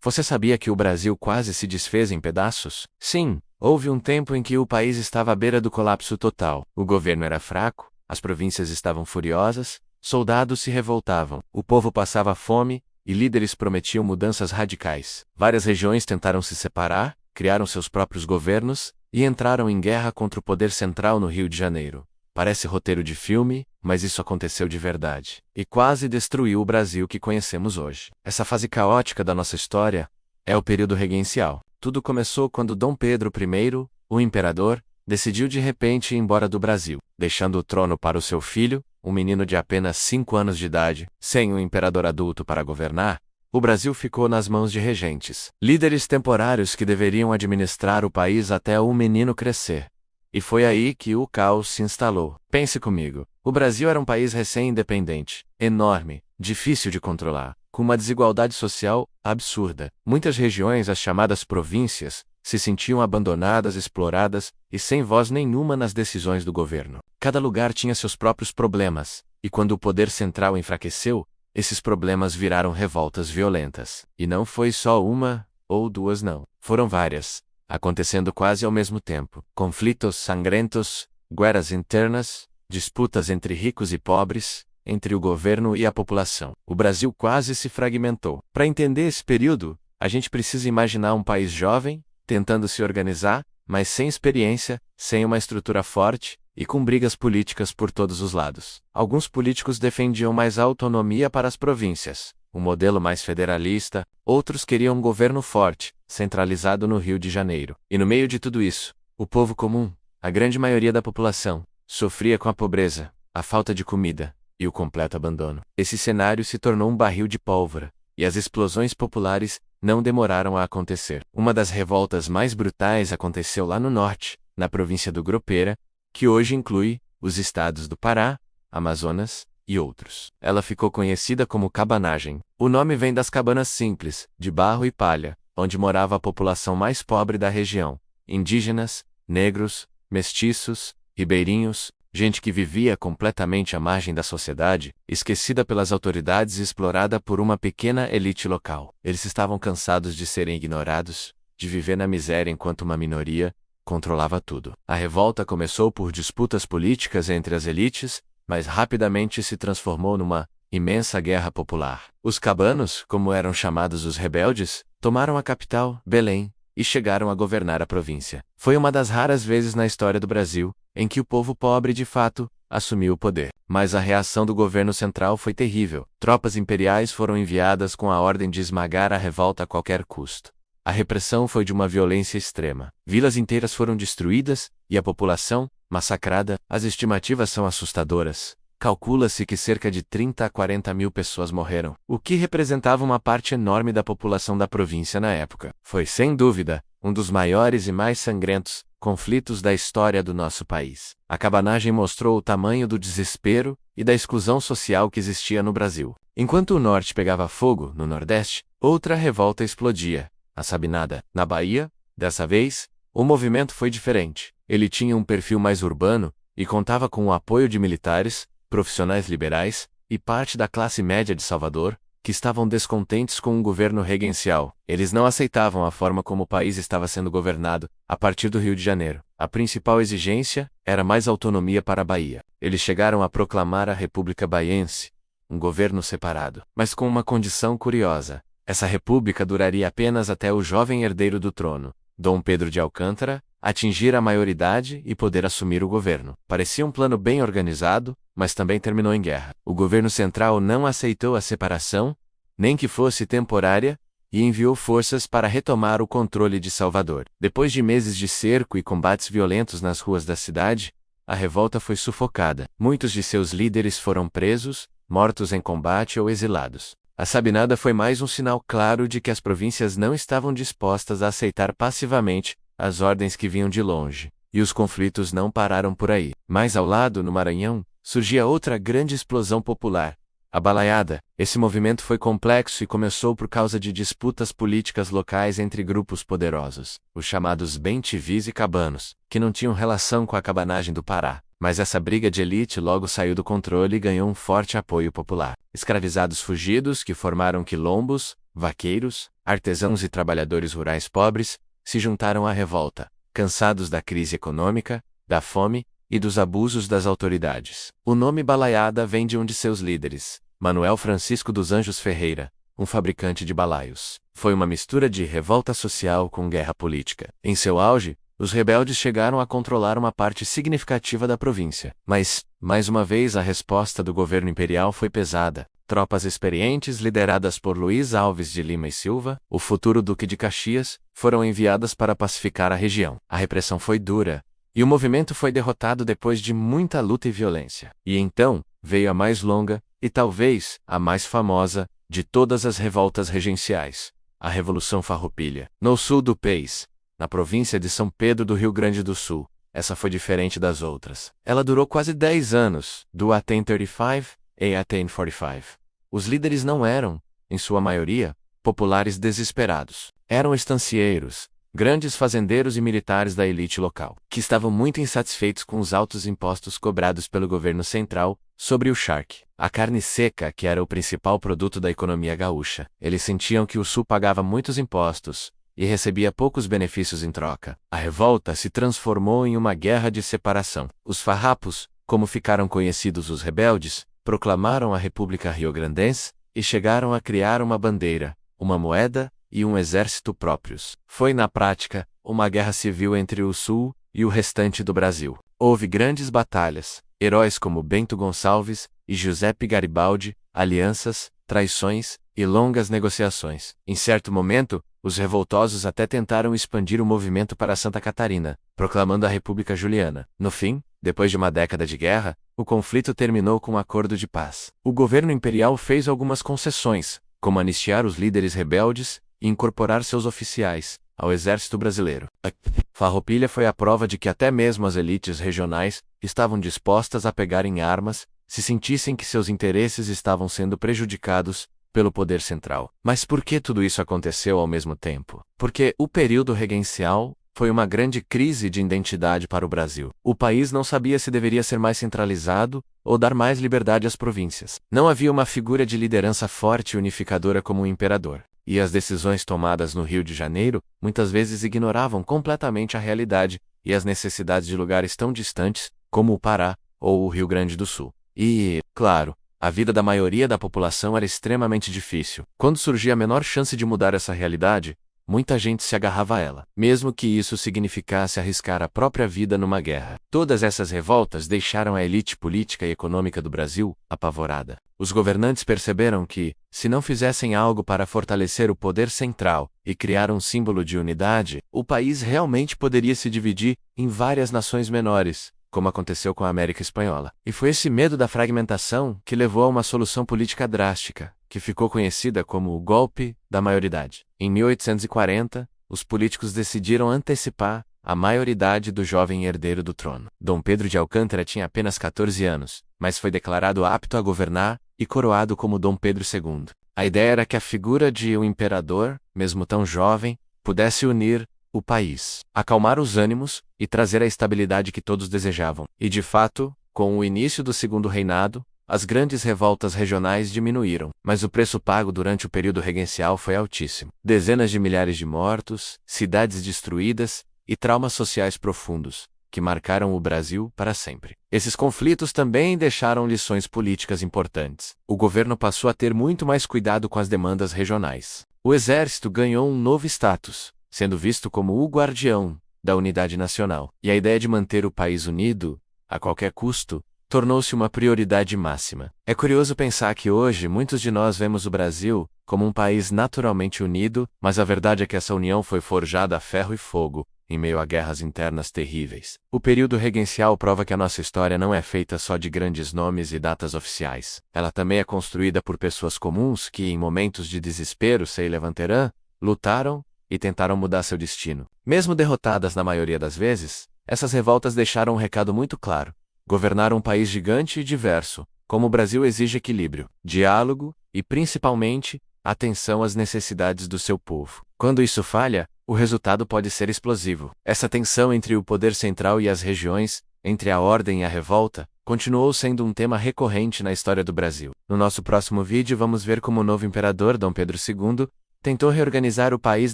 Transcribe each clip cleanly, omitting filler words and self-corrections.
Você sabia que o Brasil quase se desfez em pedaços? Sim, houve um tempo em que o país estava à beira do colapso total. O governo era fraco, as províncias estavam furiosas, soldados se revoltavam, o povo passava fome, e líderes prometiam mudanças radicais. Várias regiões tentaram se separar, criaram seus próprios governos, e entraram em guerra contra o poder central no Rio de Janeiro. Parece roteiro de filme, mas isso aconteceu de verdade. E quase destruiu o Brasil que conhecemos hoje. Essa fase caótica da nossa história é o período regencial. Tudo começou quando Dom Pedro I, o imperador, decidiu de repente ir embora do Brasil, deixando o trono para o seu filho, um menino de apenas 5 anos de idade. Sem um imperador adulto para governar, o Brasil ficou nas mãos de regentes, líderes temporários que deveriam administrar o país até o menino crescer. E foi aí que o caos se instalou. Pense comigo. O Brasil era um país recém-independente, enorme, difícil de controlar, com uma desigualdade social absurda. Muitas regiões, as chamadas províncias, se sentiam abandonadas, exploradas e sem voz nenhuma nas decisões do governo. Cada lugar tinha seus próprios problemas, e quando o poder central enfraqueceu, esses problemas viraram revoltas violentas. E não foi só uma ou duas, não. Foram várias, acontecendo quase ao mesmo tempo. Conflitos sangrentos, guerras internas, disputas entre ricos e pobres, entre o governo e a população. O Brasil quase se fragmentou. Para entender esse período, a gente precisa imaginar um país jovem, tentando se organizar, mas sem experiência, sem uma estrutura forte, e com brigas políticas por todos os lados. Alguns políticos defendiam mais autonomia para as províncias, um modelo mais federalista, outros queriam um governo forte, centralizado no Rio de Janeiro. E no meio de tudo isso, o povo comum, a grande maioria da população, sofria com a pobreza, a falta de comida e o completo abandono. Esse cenário se tornou um barril de pólvora, e as explosões populares não demoraram a acontecer. Uma das revoltas mais brutais aconteceu lá no norte, na província do Gropera, que hoje inclui os estados do Pará, Amazonas e outros. Ela ficou conhecida como cabanagem. O nome vem das cabanas simples, de barro e palha, onde morava a população mais pobre da região: indígenas, negros, mestiços, ribeirinhos, gente que vivia completamente à margem da sociedade, esquecida pelas autoridades e explorada por uma pequena elite local. Eles estavam cansados de serem ignorados, de viver na miséria enquanto uma minoria controlava tudo. A revolta começou por disputas políticas entre as elites, mas rapidamente se transformou numa imensa guerra popular. Os cabanos, como eram chamados os rebeldes, tomaram a capital, Belém, e chegaram a governar a província. Foi uma das raras vezes na história do Brasil em que o povo pobre de fato assumiu o poder. Mas a reação do governo central foi terrível. Tropas imperiais foram enviadas com a ordem de esmagar a revolta a qualquer custo. A repressão foi de uma violência extrema. Vilas inteiras foram destruídas, e a população, massacrada. As estimativas são assustadoras. Calcula-se que cerca de 30 a 40 mil pessoas morreram, o que representava uma parte enorme da população da província na época. Foi, sem dúvida, um dos maiores e mais sangrentos conflitos da história do nosso país. A cabanagem mostrou o tamanho do desespero e da exclusão social que existia no Brasil. Enquanto o norte pegava fogo, no nordeste, outra revolta explodia. A Sabinada, na Bahia. Dessa vez, o movimento foi diferente. Ele tinha um perfil mais urbano e contava com o apoio de militares, profissionais liberais e parte da classe média de Salvador, que estavam descontentes com o governo regencial. Eles não aceitavam a forma como o país estava sendo governado a partir do Rio de Janeiro. A principal exigência era mais autonomia para a Bahia. Eles chegaram a proclamar a República Baiense, um governo separado, mas com uma condição curiosa. Essa república duraria apenas até o jovem herdeiro do trono, Dom Pedro de Alcântara, atingir a maioridade e poder assumir o governo. Parecia um plano bem organizado, mas também terminou em guerra. O governo central não aceitou a separação, nem que fosse temporária, e enviou forças para retomar o controle de Salvador. Depois de meses de cerco e combates violentos nas ruas da cidade, a revolta foi sufocada. Muitos de seus líderes foram presos, mortos em combate ou exilados. A Sabinada foi mais um sinal claro de que as províncias não estavam dispostas a aceitar passivamente as ordens que vinham de longe. E os conflitos não pararam por aí. Mais ao lado, no Maranhão, surgia outra grande explosão popular, a Balaiada. Esse movimento foi complexo e começou por causa de disputas políticas locais entre grupos poderosos, os chamados bem-te-vis e cabanos, que não tinham relação com a cabanagem do Pará. Mas essa briga de elite logo saiu do controle e ganhou um forte apoio popular. Escravizados fugidos que formaram quilombos, Vaqueiros, artesãos e trabalhadores rurais pobres se juntaram à revolta, cansados da crise econômica, da fome e dos abusos das autoridades. O nome Balaiada vem de um de seus líderes, Manuel Francisco dos Anjos Ferreira, um fabricante de balaios. Foi uma mistura de revolta social com guerra política. Em seu auge, os rebeldes chegaram a controlar uma parte significativa da província. Mas, mais uma vez, a resposta do governo imperial foi pesada. Tropas experientes lideradas por Luiz Alves de Lima e Silva, o futuro Duque de Caxias, foram enviadas para pacificar a região. A repressão foi dura, e o movimento foi derrotado depois de muita luta e violência. E então, veio a mais longa, e talvez a mais famosa, de todas as revoltas regenciais, a Revolução Farroupilha. No sul do país, na província de São Pedro do Rio Grande do Sul, essa foi diferente das outras. Ela durou quase 10 anos, do 1835 a 1845. Os líderes não eram, em sua maioria, populares desesperados. Eram estancieiros, grandes fazendeiros e militares da elite local, que estavam muito insatisfeitos com os altos impostos cobrados pelo governo central sobre o charque, a carne seca, que era o principal produto da economia gaúcha. Eles sentiam que o sul pagava muitos impostos e recebia poucos benefícios em troca. A revolta se transformou em uma guerra de separação. Os farrapos, como ficaram conhecidos os rebeldes, proclamaram a República Rio-Grandense e chegaram a criar uma bandeira, uma moeda e um exército próprios. Foi, na prática, uma guerra civil entre o Sul e o restante do Brasil. Houve grandes batalhas, heróis como Bento Gonçalves e Giuseppe Garibaldi, alianças, traições e longas negociações. Em certo momento, os revoltosos até tentaram expandir o movimento para Santa Catarina, proclamando a República Juliana. No fim, depois de uma década de guerra, o conflito terminou com um acordo de paz. O governo imperial fez algumas concessões, como anistiar os líderes rebeldes e incorporar seus oficiais ao exército brasileiro. A Farroupilha foi a prova de que até mesmo as elites regionais estavam dispostas a pegar em armas se sentissem que seus interesses estavam sendo prejudicados pelo poder central. Mas por que tudo isso aconteceu ao mesmo tempo? Porque o período regencial foi uma grande crise de identidade para o Brasil. O país não sabia se deveria ser mais centralizado ou dar mais liberdade às províncias. Não havia uma figura de liderança forte e unificadora como o imperador. E as decisões tomadas no Rio de Janeiro muitas vezes ignoravam completamente a realidade e as necessidades de lugares tão distantes como o Pará ou o Rio Grande do Sul. E, claro, a vida da maioria da população era extremamente difícil. Quando surgia a menor chance de mudar essa realidade, muita gente se agarrava a ela, mesmo que isso significasse arriscar a própria vida numa guerra. Todas essas revoltas deixaram a elite política e econômica do Brasil apavorada. Os governantes perceberam que, se não fizessem algo para fortalecer o poder central e criar um símbolo de unidade, o país realmente poderia se dividir em várias nações menores, como aconteceu com a América Espanhola. E foi esse medo da fragmentação que levou a uma solução política drástica, que ficou conhecida como o golpe da maioridade. Em 1840, os políticos decidiram antecipar a maioridade do jovem herdeiro do trono. Dom Pedro de Alcântara tinha apenas 14 anos, mas foi declarado apto a governar e coroado como Dom Pedro II. A ideia era que a figura de um imperador, mesmo tão jovem, pudesse unir o país, acalmar os ânimos e trazer a estabilidade que todos desejavam. E de fato, com o início do segundo reinado, as grandes revoltas regionais diminuíram, mas o preço pago durante o período regencial foi altíssimo. Dezenas de milhares de mortos, cidades destruídas e traumas sociais profundos, que marcaram o Brasil para sempre. Esses conflitos também deixaram lições políticas importantes. O governo passou a ter muito mais cuidado com as demandas regionais. O exército ganhou um novo status, sendo visto como o guardião da unidade nacional. E a ideia de manter o país unido, a qualquer custo, tornou-se uma prioridade máxima. É curioso pensar que hoje muitos de nós vemos o Brasil como um país naturalmente unido, mas a verdade é que essa união foi forjada a ferro e fogo, em meio a guerras internas terríveis. O período regencial prova que a nossa história não é feita só de grandes nomes e datas oficiais. Ela também é construída por pessoas comuns que, em momentos de desespero, se levantarão, lutaram e tentaram mudar seu destino. Mesmo derrotadas na maioria das vezes, essas revoltas deixaram um recado muito claro. Governar um país gigante e diverso, como o Brasil, exige equilíbrio, diálogo e, principalmente, atenção às necessidades do seu povo. Quando isso falha, o resultado pode ser explosivo. Essa tensão entre o poder central e as regiões, entre a ordem e a revolta, continuou sendo um tema recorrente na história do Brasil. No nosso próximo vídeo vamos ver como o novo imperador Dom Pedro II tentou reorganizar o país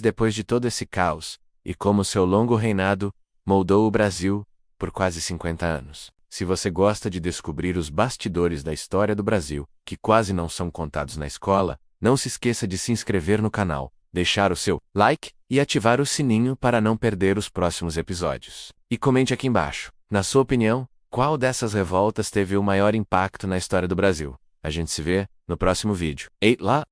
depois de todo esse caos, e como seu longo reinado moldou o Brasil por quase 50 anos. Se você gosta de descobrir os bastidores da história do Brasil, que quase não são contados na escola, não se esqueça de se inscrever no canal, deixar o seu like e ativar o sininho para não perder os próximos episódios. E comente aqui embaixo, na sua opinião, qual dessas revoltas teve o maior impacto na história do Brasil. A gente se vê no próximo vídeo. Ei lá!